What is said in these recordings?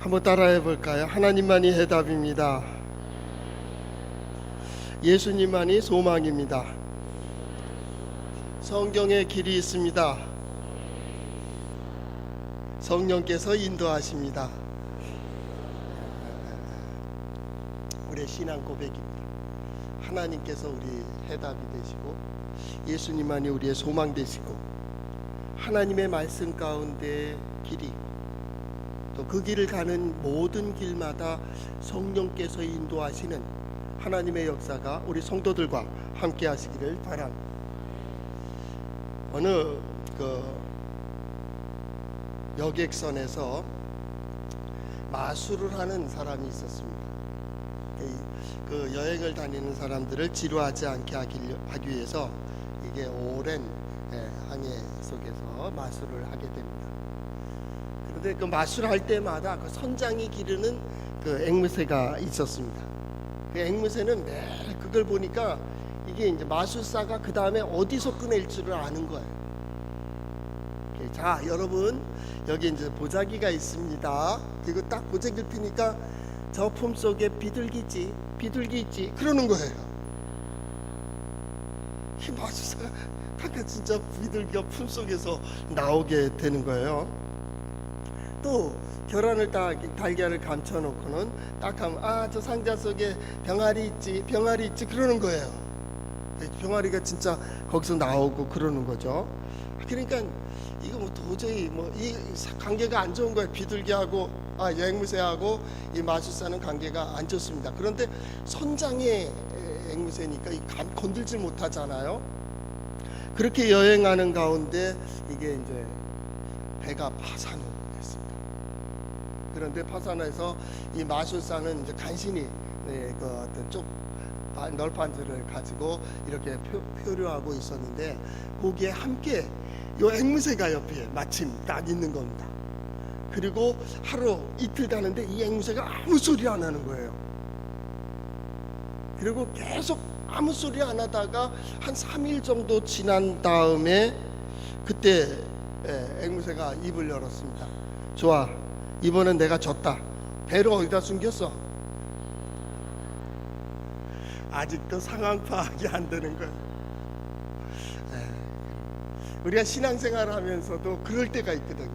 한번 따라해 볼까요? 하나님만이 해답입니다. 예수님만이 소망입니다. 성경에 길이 있습니다. 성령께서 인도하십니다. 우리의 신앙 고백입니다. 하나님께서 우리 해답이 되시고 예수님만이 우리의 소망 되시고 하나님의 말씀 가운데 길이 있고 또 그 길을 가는 모든 길마다 성령께서 인도하시는 하나님의 역사가 우리 성도들과 함께 하시기를 바랍니다. 어느 여객선에서 마술을 하는 사람이 있었습니다. 그 여행을 다니는 사람들을 지루하지 않게 하기 위해서 이게 오랜 항해 속에서 마술을 하게 됩니다. 그런데 그 마술할 때마다 그 선장이 기르는 그 앵무새가 있었습니다. 그 앵무새는 매일 그걸 보니까 이게 이제 마술사가 그 다음에 어디서 꺼낼 줄을 아는 거예요. 자, 여러분 여기 이제 보자기가 있습니다. 그리고 딱 보자기를 피니까 저 품 속에 비둘기 있지 그러는 거예요. 이 마술사가 딱 진짜 비둘기가 품 속에서 나오게 되는 거예요. 또 계란을 딱 달걀을 감춰놓고는 딱 하면 저 상자 속에 병아리 있지 그러는 거예요. 병아리가 진짜 거기서 나오고 그러는 거죠. 그러니까 이거 뭐 도저히 이 관계가 안 좋은 거예요. 비둘기하고 앵무새하고 이 마술사는 관계가 안 좋습니다. 그런데 선장의 앵무새니까 건들지 못하잖아요. 그렇게 여행하는 가운데 이게 이제 배가 파산을 했습니다. 그런데 파산해서 이 마술사는 이제 간신히 그 어떤 쪽 널판지를 가지고 이렇게 표류하고 있었는데 거기에 함께 요 앵무새가 옆에 마침 딱 있는 겁니다. 그리고 하루 이틀 가는데 이 앵무새가 아무 소리 안 하는 거예요. 그리고 계속 아무 소리 안 하다가 한 3일 정도 지난 다음에 그때 앵무새가 입을 열었습니다. 좋아, 이번엔 내가 졌다. 배를 어디다 숨겼어? 아직도 상황 파악이 안 되는 거예요. 우리가 신앙생활을 하면서도 그럴 때가 있거든요.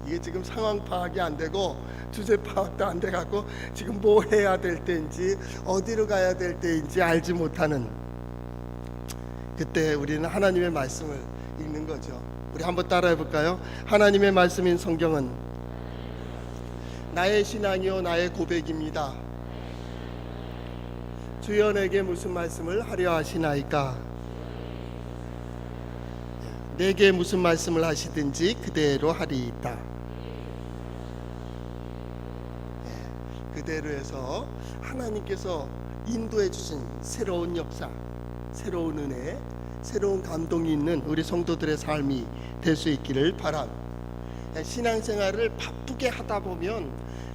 이게 지금 상황 파악이 안 되고 주제 파악도 안 돼갖고 지금 뭐 해야 될 때인지 어디로 가야 될 때인지 알지 못하는 그때 우리는 하나님의 말씀을 읽는 거죠. 우리 한번 따라해 볼까요? 하나님의 말씀인 성경은 나의 신앙이요 나의 고백입니다. 주여 내게 무슨 말씀을 하려 하시나이까? 내게 무슨 말씀을 하시든지 그대로 하리이다. 그대로 해서 하나님께서 인도해 주신 새로운 역사, 새로운 은혜, 새로운 감동이 있는 우리 성도들의 삶이 될 수 있기를 바랍니다. 신앙생활을 바쁘게 하다 보면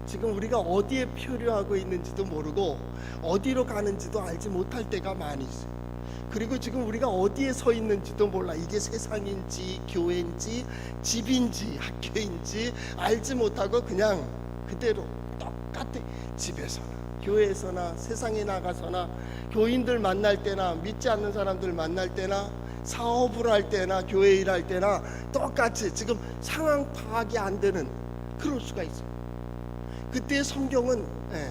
지금 우리가 어디에 표류하고 있는지도 모르고 어디로 가는지도 알지 못할 때가 많이 있어요. 그리고 지금 우리가 어디에 서 있는지도 몰라. 이게 세상인지 교회인지 집인지 학교인지 알지 못하고 그냥 그대로 똑같아. 집에서나 교회에서나 세상에 나가서나 교인들 만날 때나 믿지 않는 사람들 만날 때나 사업을 할 때나 교회 일할 때나 똑같이 지금 상황 파악이 안 되는 그럴 수가 있어요. 그때 성경은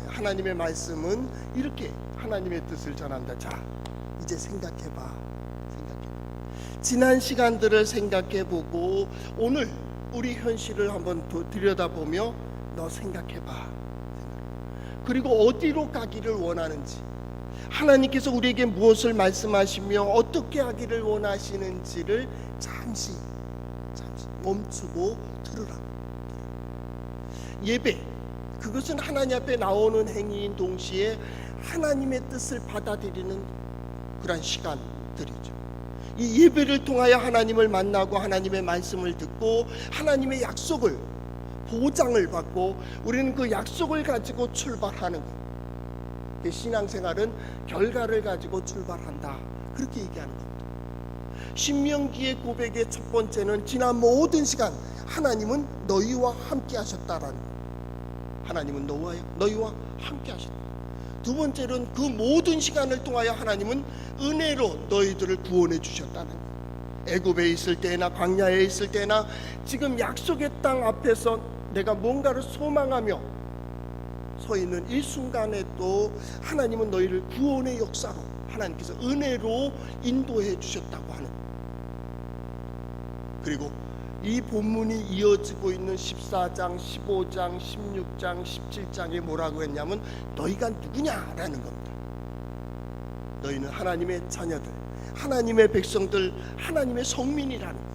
하나님의 말씀은 이렇게 하나님의 뜻을 전한다. 자, 이제 생각해봐. 지난 시간들을 생각해보고 오늘 우리 현실을 한번 들여다보며 너 생각해봐. 그리고 어디로 가기를 원하는지, 하나님께서 우리에게 무엇을 말씀하시며 어떻게 하기를 원하시는지를 잠시 멈추고 들으라. 예배, 그것은 하나님 앞에 나오는 행위인 동시에 하나님의 뜻을 받아들이는 그런 시간들이죠. 이 예배를 통하여 하나님을 만나고 하나님의 말씀을 듣고 하나님의 약속을 보장을 받고 우리는 그 약속을 가지고 출발하는 것. 신앙생활은 결과를 가지고 출발한다. 그렇게 얘기하는 겁니다. 신명기의 고백의 첫 번째는 지난 모든 시간 하나님은 너희와 함께 하셨다라는 것. 하나님은 너희와 함께 하신다. 두 번째로는 그 모든 시간을 통하여 하나님은 은혜로 너희들을 구원해 주셨다는 거예요. 애굽에 있을 때나 광야에 있을 때나 지금 약속의 땅 앞에서 내가 뭔가를 소망하며 서 있는 이 순간에도 하나님은 너희를 구원의 역사로 하나님께서 은혜로 인도해 주셨다고 하는 거예요. 그리고 이 본문이 이어지고 있는 14장, 15장, 16장, 17장에 뭐라고 했냐면 너희가 누구냐라는 겁니다. 너희는 하나님의 자녀들, 하나님의 백성들, 하나님의 성민이라는 것.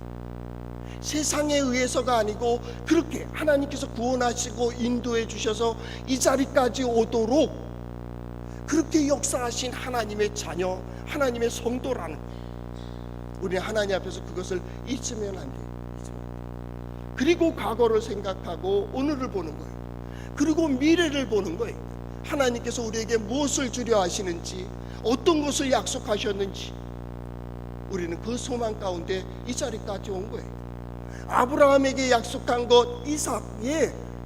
세상에 의해서가 아니고 그렇게 하나님께서 구원하시고 인도해 주셔서 이 자리까지 오도록 그렇게 역사하신 하나님의 자녀, 하나님의 성도라는 것. 우리는 하나님 앞에서 그것을 잊으면 안 돼요. 그리고 과거를 생각하고 오늘을 보는 거예요. 그리고 미래를 보는 거예요. 하나님께서 우리에게 무엇을 주려 하시는지, 어떤 것을 약속하셨는지 우리는 그 소망 가운데 이 자리까지 온 거예요. 아브라함에게 약속한 것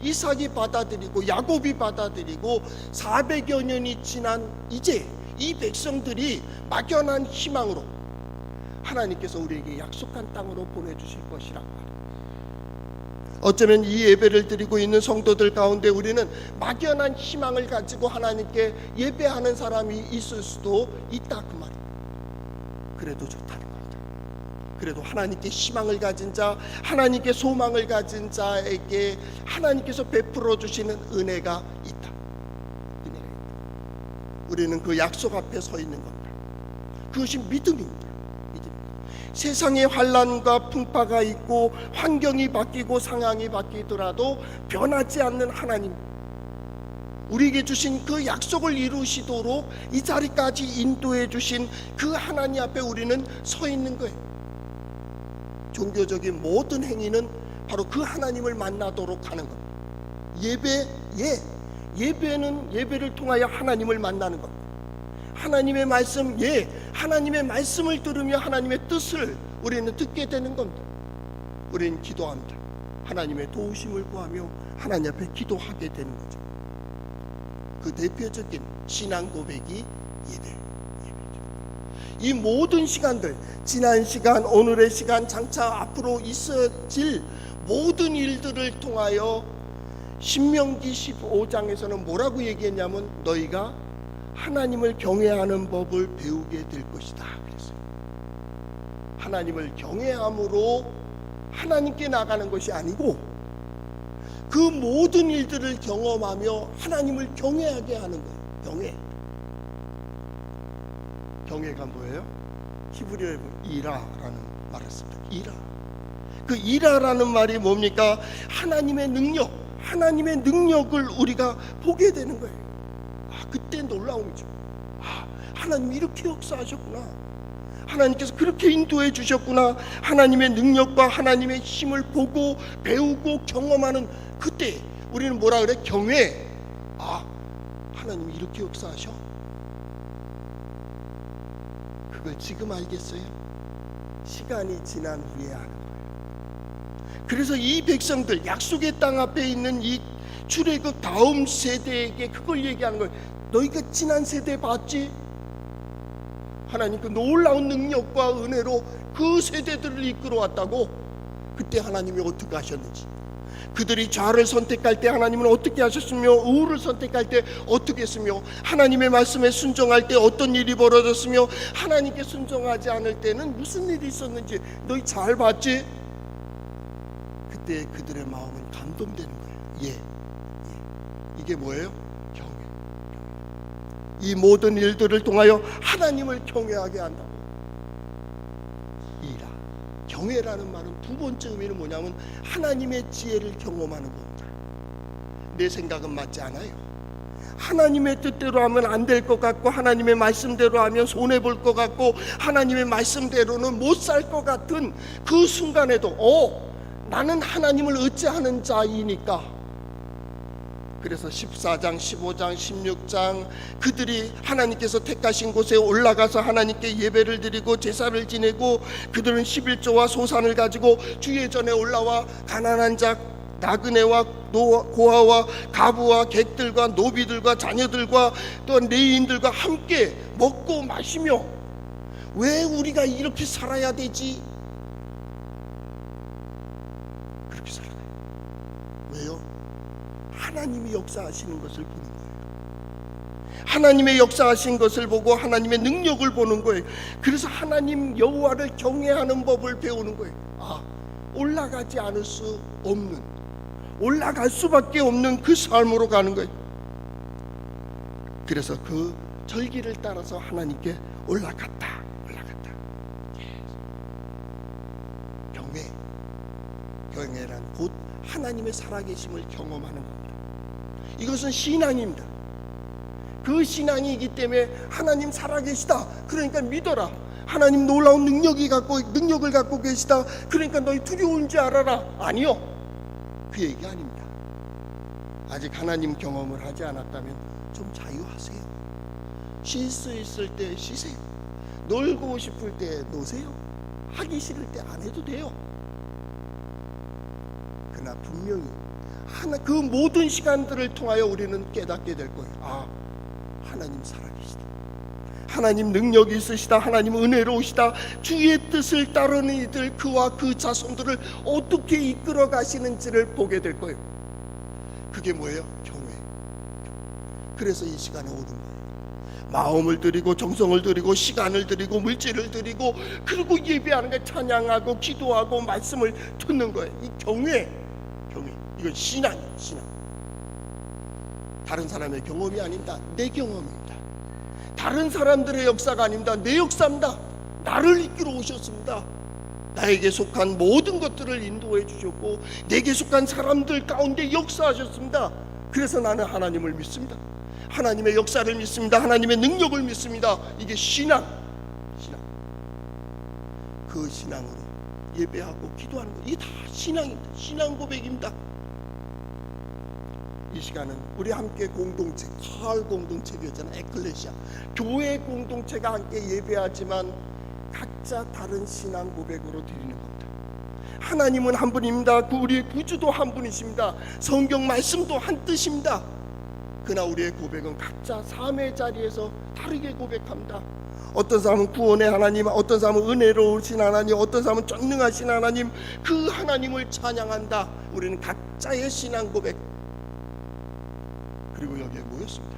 이삭이 받아들이고 야곱이 받아들이고 400여 년이 지난 이제 이 백성들이 막연한 희망으로 하나님께서 우리에게 약속한 땅으로 보내주실 것이라고 합니다. 어쩌면 이 예배를 드리고 있는 성도들 가운데 우리는 막연한 희망을 가지고 하나님께 예배하는 사람이 있을 수도 있다 그 말이에요. 그래도 좋다는 겁니다. 그래도 하나님께 희망을 가진 자, 하나님께 소망을 가진 자에게 하나님께서 베풀어 주시는 은혜가 있다. 은혜가 있다. 우리는 그 약속 앞에 서 있는 겁니다. 그것이 믿음입니다. 세상의 환난과 풍파가 있고 환경이 바뀌고 상황이 바뀌더라도 변하지 않는 하나님, 우리에게 주신 그 약속을 이루시도록 이 자리까지 인도해 주신 그 하나님 앞에 우리는 서 있는 거예요. 종교적인 모든 행위는 바로 그 하나님을 만나도록 하는 겁니다. 예배는 예배를 통하여 하나님을 만나는 겁니다. 하나님의 말씀, 하나님의 말씀을 들으며 하나님의 뜻을 우리는 듣게 되는 겁니다. 우리는 기도합니다. 하나님의 도우심을 구하며 하나님 앞에 기도하게 되는 거죠. 그 대표적인 신앙 고백이 예배죠. 이 모든 시간들, 지난 시간, 오늘의 시간, 장차 앞으로 있어질 모든 일들을 통하여 신명기 15장에서는 뭐라고 얘기했냐면 너희가 하나님을 경외하는 법을 배우게 될 것이다 그랬어요. 하나님을 경외함으로 하나님께 나가는 것이 아니고 그 모든 일들을 경험하며 하나님을 경외하게 하는 거예요. 경외가 뭐예요? 히브리어에 이라라는 말을 씁니다. 그 이라라는 말이 뭡니까? 하나님의 능력을 우리가 보게 되는 거예요. 그때 놀라움이죠. 하나님이 이렇게 역사하셨구나. 하나님께서 그렇게 인도해 주셨구나. 하나님의 능력과 하나님의 힘을 보고 배우고 경험하는 그때 우리는 뭐라 그래? 경외. 하나님이 이렇게 역사하셔. 그걸 지금 알겠어요? 시간이 지난 후에 아는 거예요. 그래서 이 백성들, 약속의 땅 앞에 있는 이 출애굽 다음 세대에게 그걸 얘기하는 거예요. 너희가 지난 세대 봤지? 하나님 그 놀라운 능력과 은혜로 그 세대들을 이끌어왔다고. 그때 하나님이 어떻게 하셨는지, 그들이 좌를 선택할 때 하나님은 어떻게 하셨으며 우를 선택할 때 어떻게 했으며 하나님의 말씀에 순종할 때 어떤 일이 벌어졌으며 하나님께 순종하지 않을 때는 무슨 일이 있었는지 너희 잘 봤지? 그때 그들의 마음은 감동되는 거예요. 이게 뭐예요? 경외. 이 모든 일들을 통하여 하나님을 경외하게 한다고. 경외라는 말은 두 번째 의미는 뭐냐면 하나님의 지혜를 경험하는 겁니다. 내 생각은 맞지 않아요. 하나님의 뜻대로 하면 안 될 것 같고 하나님의 말씀대로 하면 손해볼 것 같고 하나님의 말씀대로는 못 살 것 같은 그 순간에도 나는 하나님을 의지하는 자이니까. 그래서 14장, 15장, 16장 그들이 하나님께서 택하신 곳에 올라가서 하나님께 예배를 드리고 제사를 지내고 그들은 11조와 소산을 가지고 주의 전에 올라와 가난한 자 나그네와 고아와 가부와 객들과 노비들과 자녀들과 또 레위인들과 함께 먹고 마시며 왜 우리가 이렇게 살아야 되지? 그렇게 살아요. 왜요? 하나님이 역사하시는 것을 보는 거예요. 하나님의 역사하신 것을 보고 하나님의 능력을 보는 거예요. 그래서 하나님 여호와를 경외하는 법을 배우는 거예요. 올라가지 않을 수 없는, 올라갈 수밖에 없는 그 삶으로 가는 거예요. 그래서 그 절기를 따라서 하나님께 올라갔다. 경외란 곧 하나님의 살아계심을 경험하는 겁니다. 이것은 신앙입니다. 그 신앙이기 때문에 하나님 살아계시다, 그러니까 믿어라. 하나님 놀라운 능력을 갖고 계시다, 그러니까 너희 두려운지 알아라. 아니요, 그 얘기 아닙니다. 아직 하나님 경험을 하지 않았다면 좀 자유하세요. 쉴 수 있을 때 쉬세요. 놀고 싶을 때 노세요. 하기 싫을 때 안 해도 돼요. 그러나 분명히 그 모든 시간들을 통하여 우리는 깨닫게 될 거예요. 하나님 살아계시다, 하나님 능력이 있으시다, 하나님 은혜로우시다. 주의 뜻을 따르는 이들, 그와 그 자손들을 어떻게 이끌어 가시는지를 보게 될 거예요. 그게 뭐예요? 경외. 그래서 이 시간에 오는 거예요. 마음을 드리고 정성을 드리고 시간을 드리고 물질을 드리고, 그리고 예배하는 거, 찬양하고 기도하고 말씀을 듣는 거예요. 이 경외. 이건 신앙이에요. 신앙. 다른 사람의 경험이 아닙니다. 내 경험입니다. 다른 사람들의 역사가 아닙니다. 내 역사입니다. 나를 이끌어 오셨습니다. 나에게 속한 모든 것들을 인도해 주셨고 내게 속한 사람들 가운데 역사하셨습니다. 그래서 나는 하나님을 믿습니다. 하나님의 역사를 믿습니다. 하나님의 능력을 믿습니다. 이게 신앙. 그 신앙으로 예배하고 기도하는 것, 이게 다 신앙입니다. 신앙 고백입니다. 이 시간은 우리 함께 공동체, 가을 공동체였잖아요. 에클레시아, 교회 공동체가 함께 예배하지만 각자 다른 신앙 고백으로 드리는 겁니다. 하나님은 한 분입니다. 우리의 구주도 한 분이십니다. 성경 말씀도 한 뜻입니다. 그러나 우리의 고백은 각자 삶의 자리에서 다르게 고백합니다. 어떤 사람은 구원의 하나님, 어떤 사람은 은혜로우신 하나님, 어떤 사람은 전능하신 하나님, 그 하나님을 찬양한다. 우리는 각자의 신앙 고백, 그리고 여기에 모였습니다.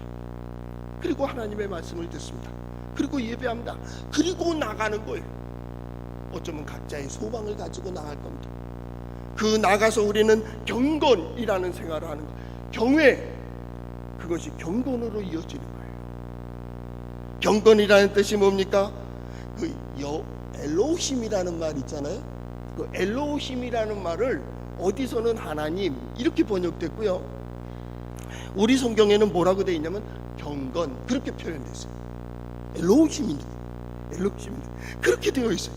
그리고 하나님의 말씀을 듣습니다. 그리고 예배합니다. 그리고 나가는 거예요. 어쩌면 각자의 소망을 가지고 나갈 겁니다. 그 나가서 우리는 경건이라는 생활을 하는 거예요. 경외, 그것이 경건으로 이어지는 거예요. 경건이라는 뜻이 뭡니까? 그 엘로힘이라는 말 있잖아요. 그 엘로힘이라는 말을 어디서는 하나님 이렇게 번역됐고요. 우리 성경에는 뭐라고 되어 있냐면 경건, 그렇게 표현됐어요. 엘로힘인데 그렇게 되어 있어요.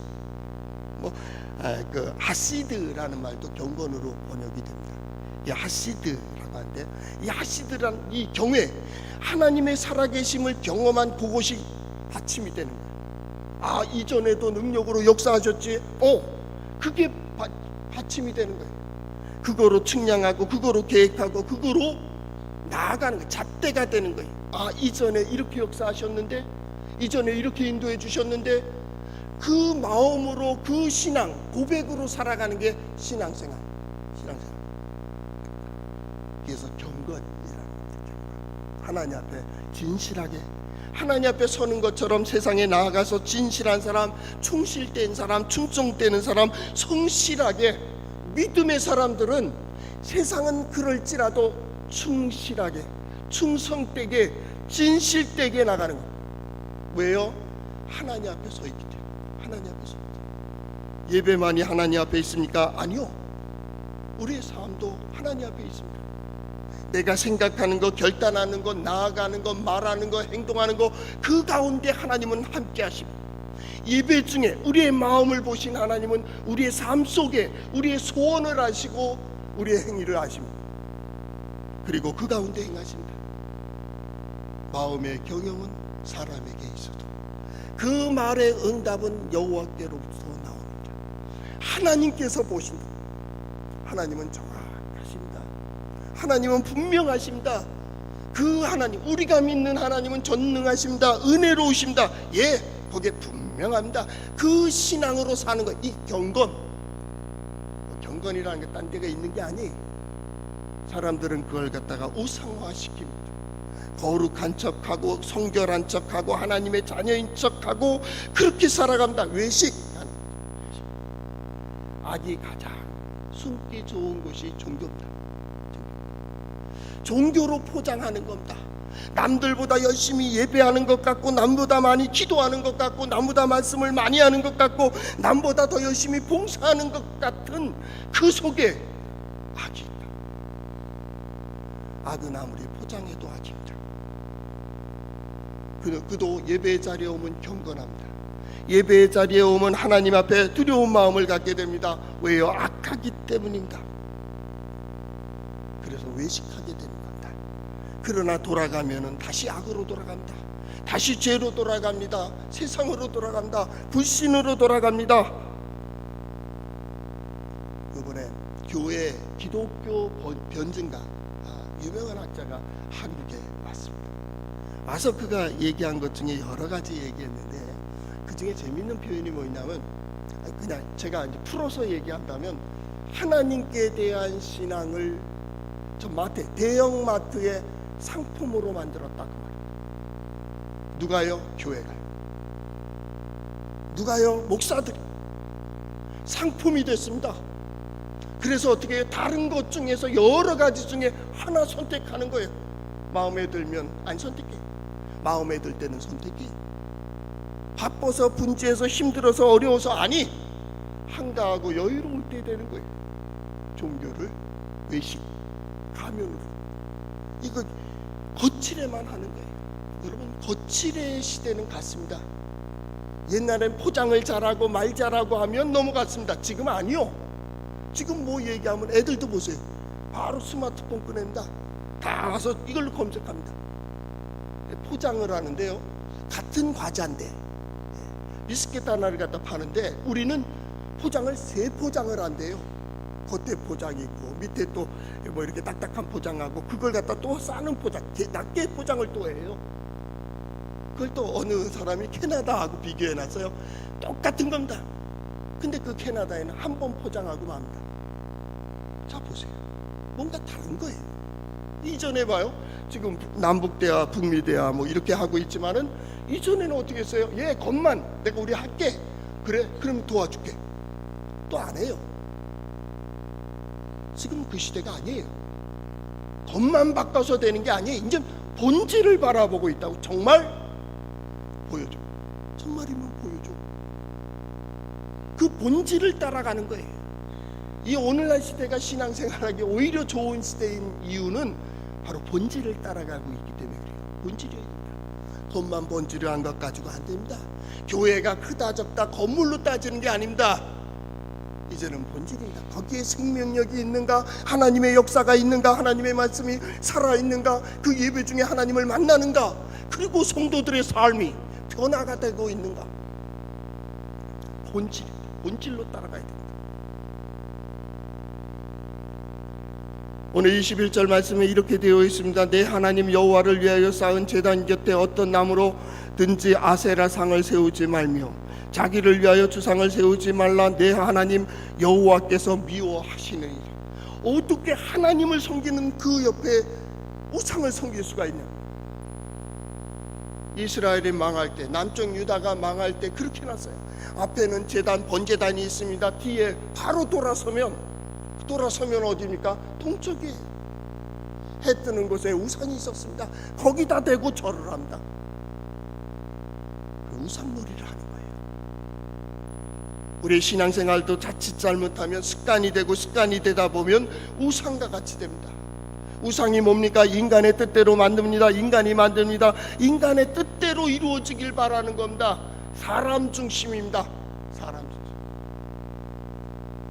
그 하시드라는 말도 경건으로 번역이 됩니다. 이 하시드라고 하는데, 이 하시드란 이 경외, 하나님의 살아계심을 경험한 그것이 받침이 되는 거예요. 이전에도 능력으로 역사하셨지. 그게 받침이 되는 거예요. 그거로 측량하고, 그거로 계획하고, 그거로 나아가는 거예요. 잣대가 되는 거예요. 이전에 이렇게 역사하셨는데, 이전에 이렇게 인도해 주셨는데, 그 마음으로, 그 신앙 고백으로 살아가는 게 신앙생활. 그래서 경건이라는 겁니다. 하나님 앞에 진실하게, 하나님 앞에 서는 것처럼 세상에 나아가서 진실한 사람, 충실된 사람, 충성되는 사람, 성실하게, 믿음의 사람들은 세상은 그럴지라도 충실하게, 충성되게, 진실되게 나가는 거예요. 왜요? 하나님 앞에 서 있기 때문에. 하나님 앞에 서 있기 때문에. 예배만이 하나님 앞에 있습니까? 아니요. 우리의 삶도 하나님 앞에 있습니다. 내가 생각하는 것, 결단하는 것, 나아가는 것, 말하는 것, 행동하는 것, 그 가운데 하나님은 함께 하십니다. 예배 중에 우리의 마음을 보신 하나님은 우리의 삶 속에 우리의 소원을 아시고 우리의 행위를 아십니다. 그리고 그 가운데 행하십니다. 마음의 경영은 사람에게 있어도 그 말의 응답은 여호와께로부터 나옵니다. 하나님께서 보신다. 하나님은 정확하십니다. 하나님은 분명하십니다. 그 하나님, 우리가 믿는 하나님은 전능하십니다. 은혜로우십니다. 예, 거기에 분명합니다. 그 신앙으로 사는 것, 이 경건이라는 게 딴 데가 있는 게 아니에요. 사람들은 그걸 갖다가 우상화시킵니다. 거룩한 척하고 성결한 척하고 하나님의 자녀인 척하고 그렇게 살아간다. 외식하는 거죠. 악이 가장 숨기 좋은 것이 종교입니다. 종교로 포장하는 겁니다. 남들보다 열심히 예배하는 것 같고, 남보다 많이 기도하는 것 같고, 남보다 말씀을 많이 하는 것 같고, 남보다 더 열심히 봉사하는 것 같은 그 속에 악이 있다. 악은 아무리 포장해도 악입니다. 그도 예배의 자리에 오면 경건합니다. 예배의 자리에 오면 하나님 앞에 두려운 마음을 갖게 됩니다. 왜요? 악하기 때문입니다. 그래서 외식하게 되는 겁니다. 그러나 돌아가면은 다시 악으로 돌아갑니다. 다시 죄로 돌아갑니다. 세상으로 돌아간다. 불신으로 돌아갑니다. 이번에 교회 기독교 변증가 유명한 학자가 한국에 왔습니다. 와서 그가 얘기한 것 중에 여러 가지 얘기했는데, 그 중에 재밌는 표현이 뭐냐면, 그냥 제가 이제 풀어서 얘기한다면, 하나님께 대한 신앙을 저 대형 마트의 상품으로 만들었다고 말입니다. 누가요? 교회가요. 누가요? 목사들이 상품이 됐습니다. 그래서 어떻게 해요? 다른 것 중에서 여러 가지 중에 하나 선택하는 거예요. 마음에 들면 안 선택해요. 마음에 들 때는 선택해요. 바빠서 분주해서 힘들어서 어려워서 아니, 한가하고 여유로울 때 되는 거예요. 종교를 외식, 가면으로. 이거 거칠에만 하는 거예요. 여러분, 거칠의 시대는 갔습니다. 옛날엔 포장을 잘하고 말 잘하고 하면 넘어갔습니다. 지금 아니요. 지금 뭐 얘기하면 애들도 보세요. 바로 스마트폰 꺼냅니다. 다 와서 이걸로 검색합니다. 포장을 하는데요, 같은 과자인데 비스켓 하나를 갖다 파는데 우리는 포장을 3포장을 한대요. 겉에 포장이 있고 밑에 또 뭐 이렇게 딱딱한 포장하고, 그걸 갖다 또 싸는 포장, 낮게 포장을 또 해요. 그걸 또 어느 사람이 캐나다하고 비교해놨어요. 똑같은 겁니다. 근데 그 캐나다에는 한 번 포장하고 맙니다. 자, 보세요. 뭔가 다른 거예요. 이전에 봐요. 지금 남북대화, 북미대화 뭐 이렇게 하고 있지만은, 이전에는 어떻게 했어요? 예, 것만 내가 우리 할게. 그래? 그럼 도와줄게. 또 안 해요. 지금 그 시대가 아니에요. 겉만 바꿔서 되는 게 아니에요. 이제 본질을 바라보고 있다고. 정말 보여줘. 정말이면 보여줘. 그 본질을 따라가는 거예요. 이 오늘날 시대가 신앙생활하기 오히려 좋은 시대인 이유는 바로 본질을 따라가고 있기 때문에 그래요. 본질이어야 됩니다. 돈만 본질을 한 것 가지고 안 됩니다. 교회가 크다 적다 건물로 따지는 게 아닙니다. 이제는 본질입니다. 거기에 생명력이 있는가, 하나님의 역사가 있는가, 하나님의 말씀이 살아있는가, 그 예배 중에 하나님을 만나는가, 그리고 성도들의 삶이 변화가 되고 있는가. 본질로 따라가야 됩니다. 오늘 21절 말씀에 이렇게 되어 있습니다. 내 하나님 여호와를 위하여 쌓은 제단 곁에 어떤 나무로든지 아세라 상을 세우지 말며 자기를 위하여 주상을 세우지 말라. 내 하나님 여호와께서 미워하시느니라. 어떻게 하나님을 섬기는 그 옆에 우상을 섬길 수가 있냐? 이스라엘이 망할 때, 남쪽 유다가 망할 때 그렇게 났어요. 앞에는 제단, 번제단이 있습니다. 뒤에 바로 돌아서면 어디입니까? 동쪽이에요. 해 뜨는 곳에 우상이 있었습니다. 거기다 대고 절을 합니다. 우상놀이를 하는 거예요. 우리의 신앙생활도 자칫 잘못하면 습관이 되다 보면 우상과 같이 됩니다. 우상이 뭡니까? 인간의 뜻대로 만듭니다. 인간이 만듭니다. 인간의 뜻대로 이루어지길 바라는 겁니다. 사람 중심입니다. 사람 중심.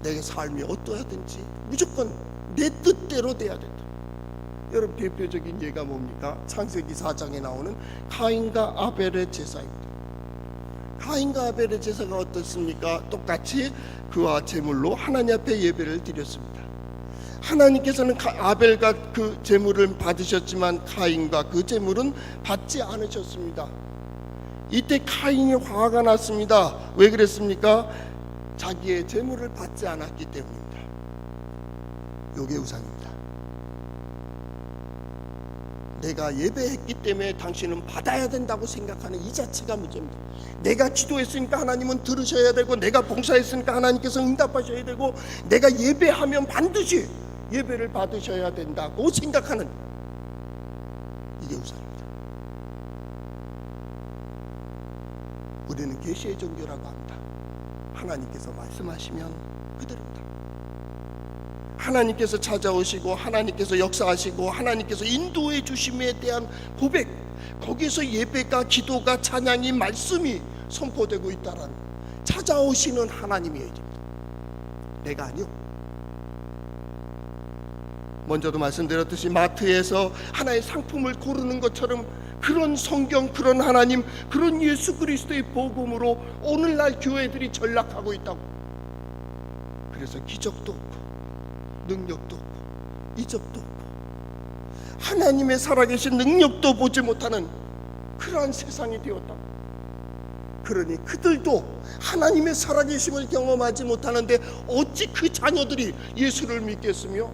내 삶이 어떠하든지 무조건 내 뜻대로 돼야 된다. 여러분, 대표적인 예가 뭡니까? 창세기 4장에 나오는 가인과 아벨의 제사입니다. 가인과 아벨의 제사가 어떻습니까? 똑같이 그와 제물로 하나님 앞에 예배를 드렸습니다. 하나님께서는 아벨과 그 제물을 받으셨지만 가인과 그 제물은 받지 않으셨습니다. 이때 가인이 화가 났습니다. 왜 그랬습니까? 자기의 제물을 받지 않았기 때문입니다. 요게 우상입니다. 내가 예배했기 때문에 당신은 받아야 된다고 생각하는 이 자체가 문제입니다. 내가 기도했으니까 하나님은 들으셔야 되고, 내가 봉사했으니까 하나님께서 응답하셔야 되고, 내가 예배하면 반드시 예배를 받으셔야 된다고 생각하는, 이게 우상입니다. 우리는 계시의 종교라고 합니다. 하나님께서 말씀하시면 그대로입니다. 하나님께서 찾아오시고 하나님께서 역사하시고 하나님께서 인도해 주심에 대한 고백, 거기서 예배가, 기도가, 찬양이, 말씀이 선포되고 있다라는, 찾아오시는 하나님이어야 됩니다. 내가 아니요. 먼저도 말씀드렸듯이 마트에서 하나의 상품을 고르는 것처럼 그런 성경, 그런 하나님, 그런 예수 그리스도의 복음으로 오늘날 교회들이 전락하고 있다고. 그래서 기적도 없고 능력도 없고 이적도 없고 하나님의 살아계신 능력도 보지 못하는 그러한 세상이 되었다. 그러니 그들도 하나님의 살아계심을 경험하지 못하는데 어찌 그 자녀들이 예수를 믿겠으며,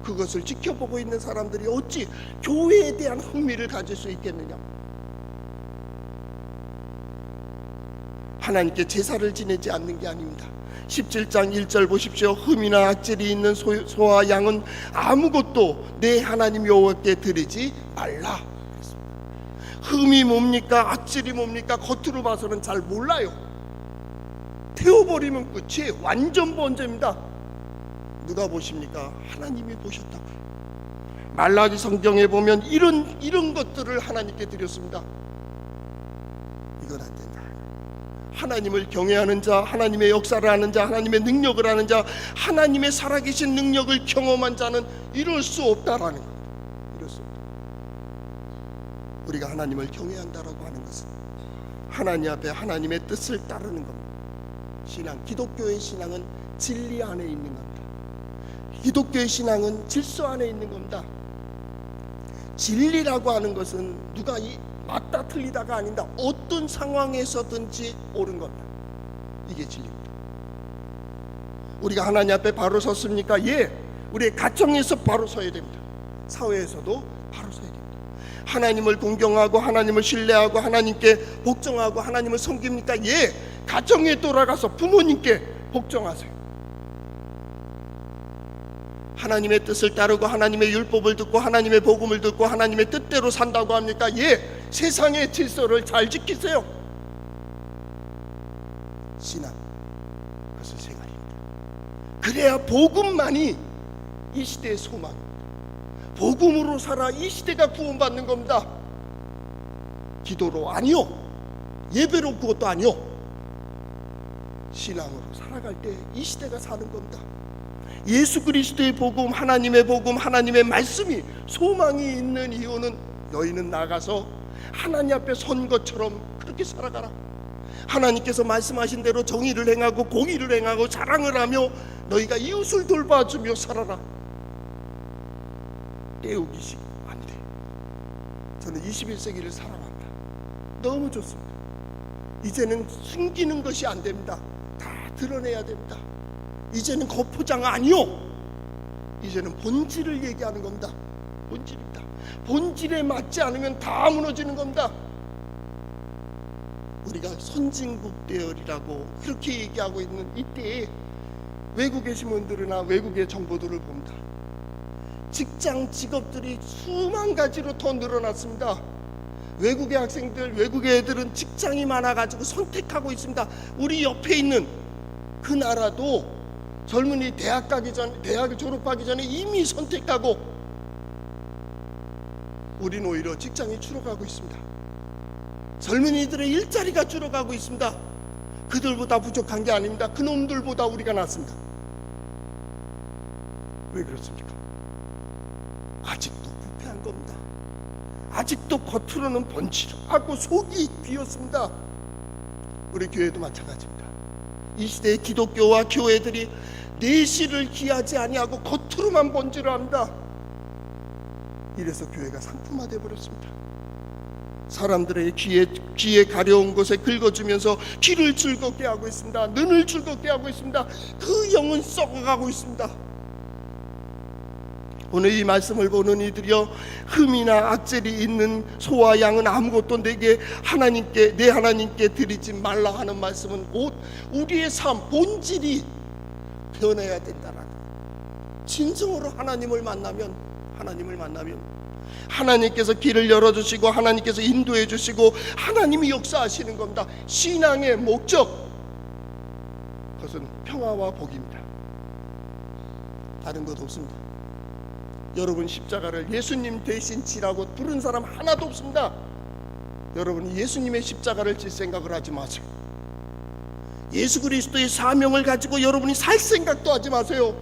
그것을 지켜보고 있는 사람들이 어찌 교회에 대한 흥미를 가질 수 있겠느냐. 하나님께 제사를 지내지 않는 게 아닙니다. 17장 1절 보십시오. 흠이나 악질이 있는 소와 양은 아무것도 내 하나님 여호와께 드리지 말라. 흠이 뭡니까? 악질이 뭡니까? 겉으로 봐서는 잘 몰라요. 태워버리면 끝이 완전 번제입니다. 누가 보십니까? 하나님이 보셨다고요. 말라기 성경에 보면 이런 것들을 하나님께 드렸습니다. 이건 안 된다. 하나님을 경외하는 자, 하나님의 역사를 하는 자, 하나님의 능력을 하는 자, 하나님의 살아계신 능력을 경험한 자는 이럴 수 없다라는 겁니다. 이럴 수 없다. 우리가 하나님을 경외한다라고 하는 것은 하나님 앞에 하나님의 뜻을 따르는 겁니다. 신앙, 기독교의 신앙은 진리 안에 있는 겁니다. 기독교의 신앙은 질서 안에 있는 겁니다. 진리라고 하는 것은 누가 맞다 틀리다가 아니다. 어떤 상황에서든지 옳은 겁니다. 이게 진리입니다. 우리가 하나님 앞에 바로 섰습니까? 예. 우리의 가정에서 바로 서야 됩니다. 사회에서도 바로 서야 됩니다. 하나님을 공경하고 하나님을 신뢰하고 하나님께 복종하고 하나님을 섬깁니까? 예. 가정에 돌아가서 부모님께 복종하세요. 하나님의 뜻을 따르고 하나님의 율법을 듣고 하나님의 복음을 듣고 하나님의 뜻대로 산다고 합니까? 예. 세상의 질서를 잘 지키세요. 신앙, 그것은 생활입니다. 그래야 복음만이 이 시대의 소망입니다. 복음으로 살아 이 시대가 구원받는 겁니다. 기도로 아니요, 예배로 그것도 아니요, 신앙으로 살아갈 때 이 시대가 사는 겁니다. 예수 그리스도의 복음, 하나님의 복음, 하나님의 말씀이 소망이 있는 이유는 너희는 나가서 하나님 앞에 선 것처럼 그렇게 살아가라. 하나님께서 말씀하신 대로 정의를 행하고 공의를 행하고 사랑을 하며 너희가 이웃을 돌봐주며 살아라. 때우기식 안 돼. 저는 21세기를 살아갑니다. 너무 좋습니다. 이제는 숨기는 것이 안 됩니다. 다 드러내야 됩니다. 이제는 겉포장 아니요, 이제는 본질을 얘기하는 겁니다. 본질입니다. 본질에 맞지 않으면 다 무너지는 겁니다. 우리가 선진국 대열이라고 그렇게 얘기하고 있는 이때에 외국의 신문들이나 외국의 정보들을 봅니다. 직장, 직업들이 수만 가지로 더 늘어났습니다. 외국의 학생들, 외국의 애들은 직장이 많아가지고 선택하고 있습니다. 우리 옆에 있는 그 나라도 젊은이 대학을 졸업하기 전에 이미 선택하고, 우리는 오히려 직장이 줄어가고 있습니다. 젊은이들의 일자리가 줄어가고 있습니다. 그들보다 부족한 게 아닙니다. 그놈들보다 우리가 낫습니다. 왜 그렇습니까? 아직도 부패한 겁니다. 아직도 겉으로는 번지르하고 속이 비었습니다. 우리 교회도 마찬가지입니다. 이 시대의 기독교와 교회들이 내실을 기하지 아니하고 겉으로만 번지르합니다. 이래서 교회가 상품화되어 버렸습니다. 사람들의 귀에 가려운 곳에 긁어주면서 귀를 즐겁게 하고 있습니다. 눈을 즐겁게 하고 있습니다. 그 영은 썩어가고 있습니다. 오늘 이 말씀을 보는 이들이여, 흠이나 악질이 있는 소와 양은 아무것도 내 하나님께 드리지 말라 하는 말씀은 곧 우리의 삶 본질이 변해야 된다라는, 진정으로 하나님을 만나면 하나님께서 길을 열어주시고 하나님께서 인도해 주시고 하나님이 역사하시는 겁니다. 신앙의 목적, 그것은 평화와 복입니다. 다른 것 없습니다. 여러분 십자가를 예수님 대신 지라고 부른 사람 하나도 없습니다. 여러분이 예수님의 십자가를 질 생각을 하지 마세요. 예수 그리스도의 사명을 가지고 여러분이 살 생각도 하지 마세요.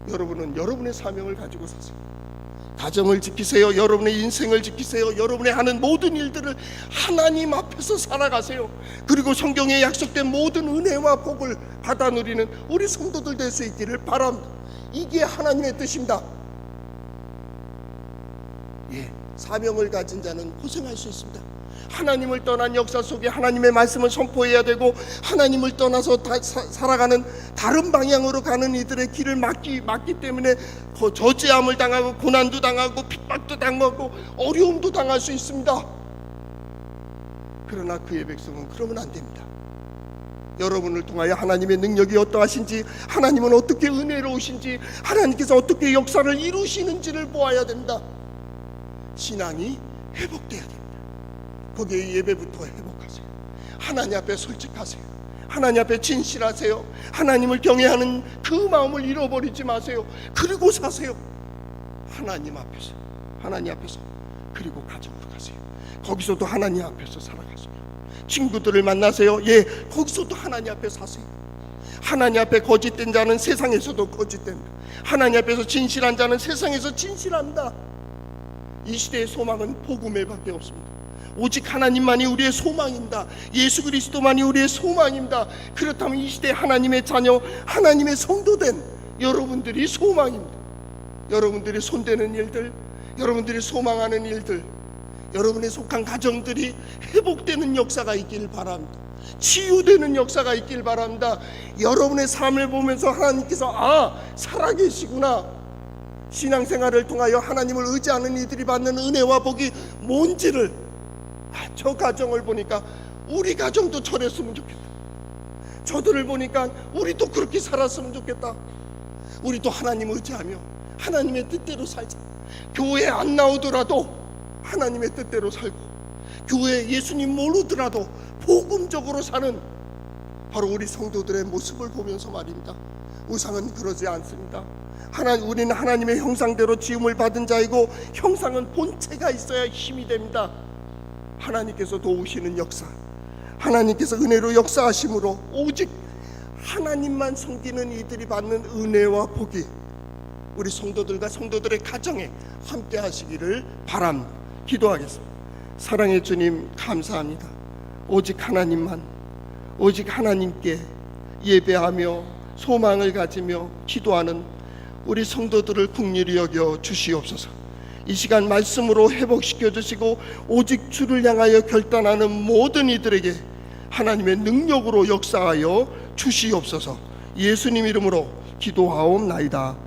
여러분은 여러분의 사명을 가지고 사세요. 가정을 지키세요. 여러분의 인생을 지키세요. 여러분의 하는 모든 일들을 하나님 앞에서 살아가세요. 그리고 성경에 약속된 모든 은혜와 복을 받아 누리는 우리 성도들 될 수 있기를 바랍니다. 이게 하나님의 뜻입니다. 사명을 가진 자는 고생할 수 있습니다. 하나님을 떠난 역사 속에 하나님의 말씀을 선포해야 되고, 하나님을 떠나서 살아가는 다른 방향으로 가는 이들의 길을 막기 때문에 저지함을 당하고 고난도 당하고 핍박도 당하고 어려움도 당할 수 있습니다. 그러나 그의 백성은 그러면 안 됩니다. 여러분을 통하여 하나님의 능력이 어떠하신지, 하나님은 어떻게 은혜로우신지, 하나님께서 어떻게 역사를 이루시는지를 보아야 된다. 신앙이 회복돼야 됩니다. 거기에 예배부터 회복하세요. 하나님 앞에 솔직하세요. 하나님 앞에 진실하세요. 하나님을 경외하는 그 마음을 잃어버리지 마세요. 그리고 사세요. 하나님 앞에서 그리고 가정으로 가세요. 거기서도 하나님 앞에서 살아가세요. 친구들을 만나세요. 거기서도 하나님 앞에 사세요. 하나님 앞에 거짓된 자는 세상에서도 거짓된다. 하나님 앞에서 진실한 자는 세상에서 진실한다. 이 시대의 소망은 복음에 밖에 없습니다. 오직 하나님만이 우리의 소망입니다. 예수 그리스도만이 우리의 소망입니다. 그렇다면 이 시대 하나님의 자녀, 하나님의 성도된 여러분들이 소망입니다. 여러분들이 손대는 일들, 여러분들이 소망하는 일들, 여러분의 속한 가정들이 회복되는 역사가 있길 바랍니다. 치유되는 역사가 있길 바랍니다. 여러분의 삶을 보면서 하나님께서 살아계시구나, 신앙생활을 통하여 하나님을 의지하는 이들이 받는 은혜와 복이 뭔지를, 저 가정을 보니까 우리 가정도 저랬으면 좋겠다. 저들을 보니까 우리도 그렇게 살았으면 좋겠다. 우리도 하나님 의지하며 하나님의 뜻대로 살자. 교회 안 나오더라도 하나님의 뜻대로 살고, 교회 예수님 모르더라도 복음적으로 사는 바로 우리 성도들의 모습을 보면서 말입니다. 우상은 그러지 않습니다. 우리는 하나님의 형상대로 지음을 받은 자이고, 형상은 본체가 있어야 힘이 됩니다. 하나님께서 도우시는 역사, 하나님께서 은혜로 역사하심으로 오직 하나님만 섬기는 이들이 받는 은혜와 복이 우리 성도들과 성도들의 가정에 함께 하시기를 바랍니다. 기도하겠습니다. 사랑의 주님, 감사합니다. 오직 하나님만, 오직 하나님께 예배하며 소망을 가지며 기도하는 우리 성도들을 긍휼히 여겨 주시옵소서. 이 시간 말씀으로 회복시켜 주시고, 오직 주를 향하여 결단하는 모든 이들에게 하나님의 능력으로 역사하여 주시옵소서. 예수님 이름으로 기도하옵나이다.